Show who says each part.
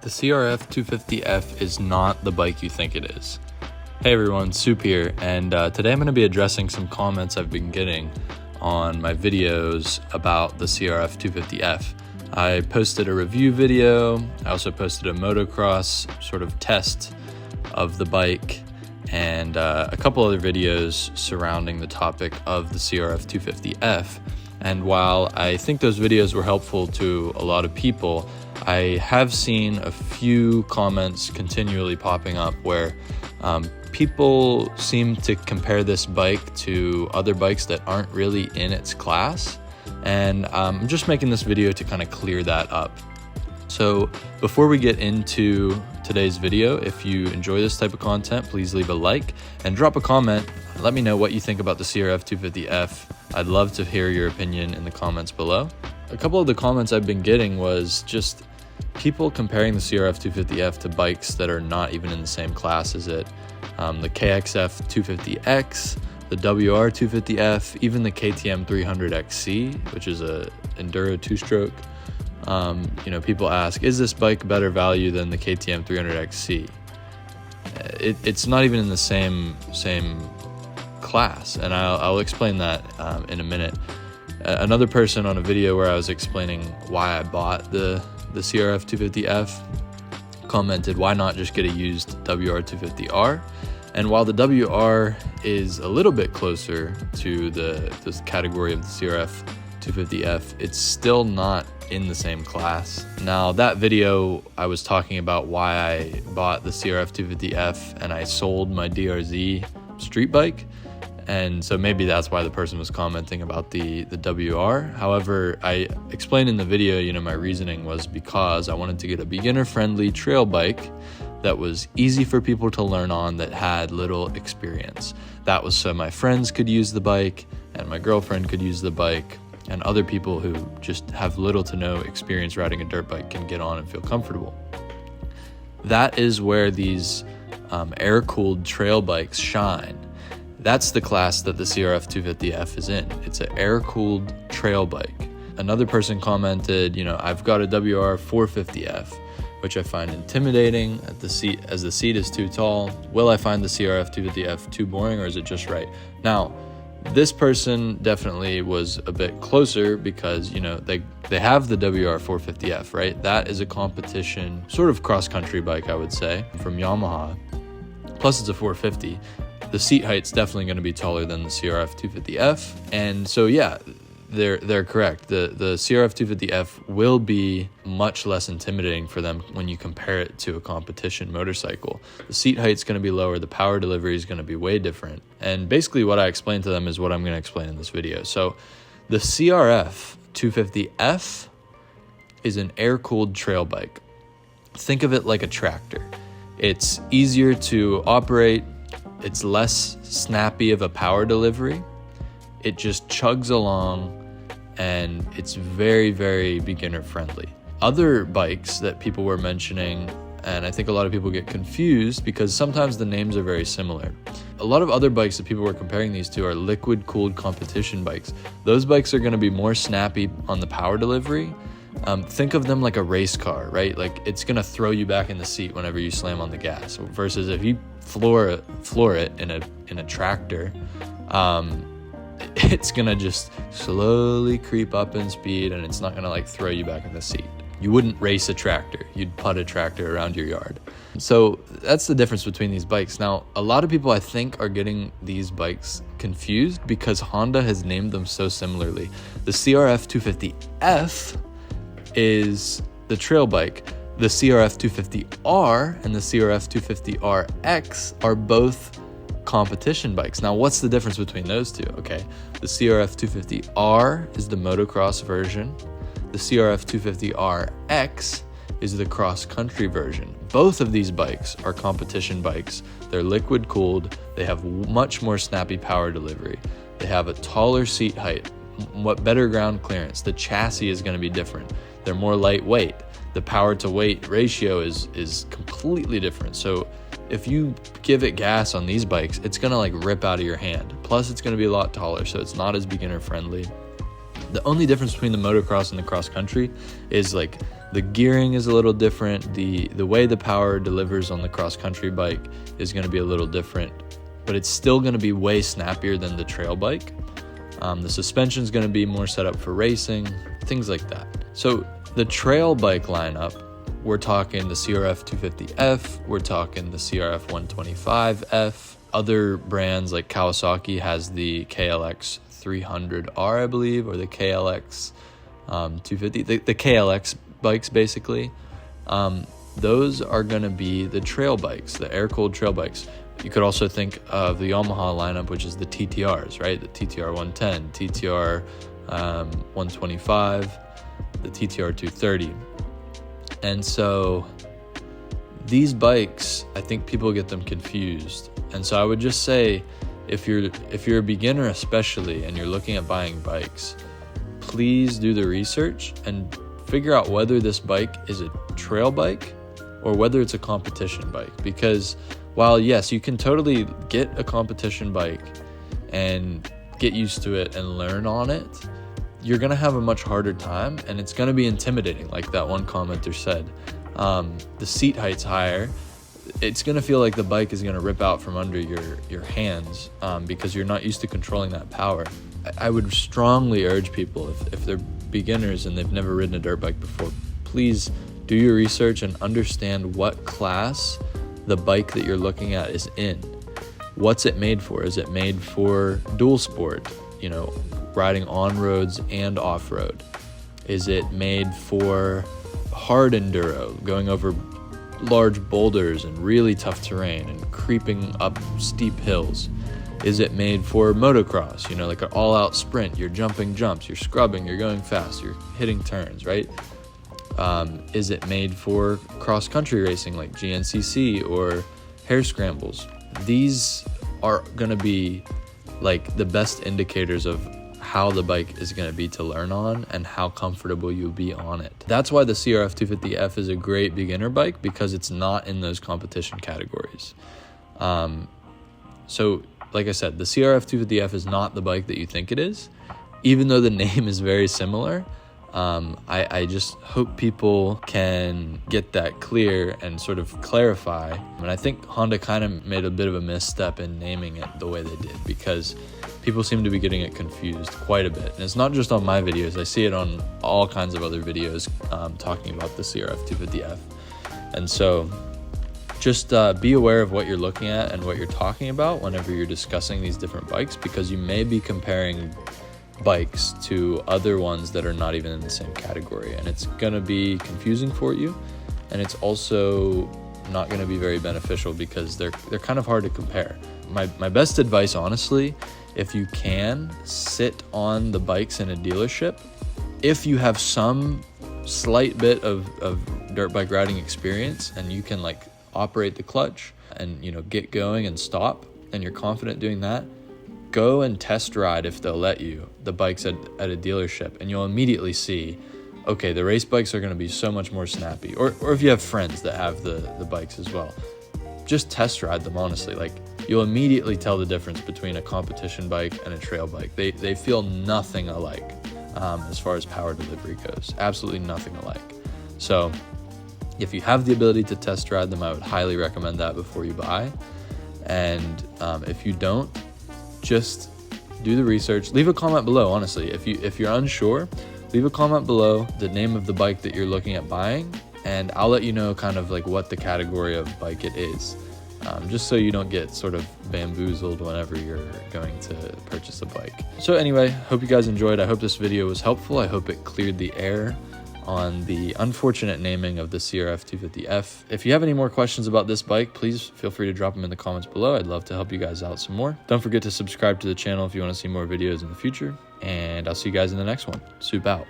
Speaker 1: The CRF250F is not the bike you think it is. Hey everyone, Soup here, and today I'm going to be addressing some comments I've been getting on my videos about the CRF250F. I posted a review video, I also posted a motocross sort of test of the bike, and a couple other videos surrounding the topic of the CRF250F. And while I think those videos were helpful to a lot of people, I have seen a few comments continually popping up where people seem to compare this bike to other bikes that aren't really in its class. And I'm just making this video to kind of clear that up. So before we get into today's video, if you enjoy this type of content, please leave a like and drop a comment. Let me know what you think about the CRF250F. I'd love to hear your opinion in the comments below. A couple of the comments I've been getting was just people comparing the CRF250F to bikes that are not even in the same class as it. The KXF 250X, the WR250F, even the KTM 300XC, which is a Enduro two-stroke. People ask, is this bike better value than the KTM 300XC? It's not even in the same class, and I'll explain that in a minute. Another person on a video where I was explaining why I bought the CRF250F commented, why not just get a used WR250R? And while the WR is a little bit closer to this category of the CRF250F, it's still not in the same class. Now, that video I was talking about why I bought the CRF250F and I sold my DRZ street bike, and so maybe that's why the person was commenting about the WR. However, I explained in the video, my reasoning was because I wanted to get a beginner-friendly trail bike that was easy for people to learn on, that had little experience. That was so my friends could use the bike and my girlfriend could use the bike, and other people who just have little to no experience riding a dirt bike can get on and feel comfortable. That is where these air-cooled trail bikes shine. That's the class that the CRF250F is in. It's an air-cooled trail bike. Another person commented, I've got a WR450F, which I find intimidating as the seat is too tall. Will I find the CRF250F too boring, or is it just right? Now, this person definitely was a bit closer because, they have the WR450F, right? That is a competition, sort of cross-country bike, I would say, from Yamaha. Plus it's a 450. The seat height's definitely going to be taller than the CRF250F. And so, yeah, they're correct. The CRF250F will be much less intimidating for them when you compare it to a competition motorcycle. The seat height's going to be lower. The power delivery is going to be way different. And basically what I explained to them is what I'm going to explain in this video. So the CRF250F is an air-cooled trail bike. Think of it like a tractor. It's easier to operate. It's less snappy of a power delivery. It just chugs along, and it's very, very beginner friendly. Other bikes that people were mentioning, and I think a lot of people get confused because sometimes the names are very similar. A lot of other bikes that people were comparing these to are liquid cooled competition bikes. Those bikes are going to be more snappy on the power delivery. Think of them like a race car, right? Like, it's going to throw you back in the seat whenever you slam on the gas, versus if you floor it in a tractor, it's gonna just slowly creep up in speed, and it's not gonna throw you back in the seat. You wouldn't race a tractor, you'd putt a tractor around your yard. So that's the difference between these bikes. Now, a lot of people, I think, are getting these bikes confused because Honda has named them so similarly. The CRF250F is the trail bike. The CRF250R and the CRF250RX are both competition bikes. Now, what's the difference between those two? Okay, the CRF250R is the motocross version. The CRF250RX is the cross-country version. Both of these bikes are competition bikes. They're liquid cooled. They have much more snappy power delivery. They have a taller seat height, better ground clearance. The chassis is going to be different. They're more lightweight. The power to weight ratio is completely different. So if you give it gas on these bikes, it's gonna rip out of your hand. Plus it's gonna be a lot taller, so it's not as beginner friendly. The only difference between the motocross and the cross country is The gearing is a little different. The way the power delivers on the cross-country bike is going to be a little different, but it's still going to be way snappier than the trail bike. The suspension is going to be more set up for racing, things like that. So the trail bike lineup, we're talking the CRF250F, we're talking the CRF125F. Other brands like Kawasaki has the KLX 300R, I believe, or the KLX 250, the KLX bikes basically. Those are going to be the trail bikes, the air-cooled trail bikes. You could also think of the Yamaha lineup, which is the TTRs, right? The TTR 110, TTR 125, the TTR 230. And so these bikes, I think people get them confused. And so I would just say, if you're a beginner especially, and you're looking at buying bikes, please do the research and figure out whether this bike is a trail bike or whether it's a competition bike. Because while yes, you can totally get a competition bike and get used to it and learn on it, you're gonna have a much harder time, and it's gonna be intimidating, like that one commenter said. The seat height's higher. It's gonna feel like the bike is gonna rip out from under your hands because you're not used to controlling that power. I would strongly urge people, if they're beginners and they've never ridden a dirt bike before, please do your research and understand what class the bike that you're looking at is in. What's it made for? Is it made for dual sport, riding on roads and off road? Is it made for hard enduro, going over large boulders and really tough terrain and creeping up steep hills? Is it made for motocross, like an all-out sprint? You're jumping jumps, you're scrubbing, you're going fast, you're hitting turns, right? Is it made for cross-country racing like GNCC or hare scrambles? These are going to be like the best indicators of how the bike is going to be to learn on and how comfortable you'll be on it. That's why the CRF250F is a great beginner bike, because it's not in those competition categories. So like I said, the CRF250F is not the bike that you think it is, even though the name is very similar. I just hope people can get that clear and sort of clarify. And I think Honda kind of made a bit of a misstep in naming it the way they did, because people seem to be getting it confused quite a bit. And it's not just on my videos. I see it on all kinds of other videos talking about the CRF250F. And so just be aware of what you're looking at and what you're talking about whenever you're discussing these different bikes, because you may be comparing bikes to other ones that are not even in the same category, and it's going to be confusing for you, and it's also not going to be very beneficial because they're kind of hard to compare. My best advice, honestly, if you can, sit on the bikes in a dealership. If you have some slight bit of dirt bike riding experience and you can like operate the clutch and get going and stop, and you're confident doing that, go and test ride, if they'll let you, the bikes at a dealership, and you'll immediately see, okay, the race bikes are going to be so much more snappy. Or if you have friends that have the bikes as well, just test ride them, honestly. Like, you'll immediately tell the difference between a competition bike and a trail bike. They feel nothing alike as far as power delivery goes. Absolutely nothing alike. So if you have the ability to test ride them, I would highly recommend that before you buy. And if you don't, just do the research. Leave a comment below, honestly. If you're unsure, leave a comment below the name of the bike that you're looking at buying, and I'll let you know kind of like what the category of bike it is, just so you don't get sort of bamboozled whenever you're going to purchase a bike. So anyway, hope you guys enjoyed. I hope this video was helpful. I hope it cleared the air on the unfortunate naming of the CRF250F. If you have any more questions about this bike, please feel free to drop them in the comments below. I'd love to help you guys out some more. Don't forget to subscribe to the channel if you want to see more videos in the future, and I'll see you guys in the next one. Soup out.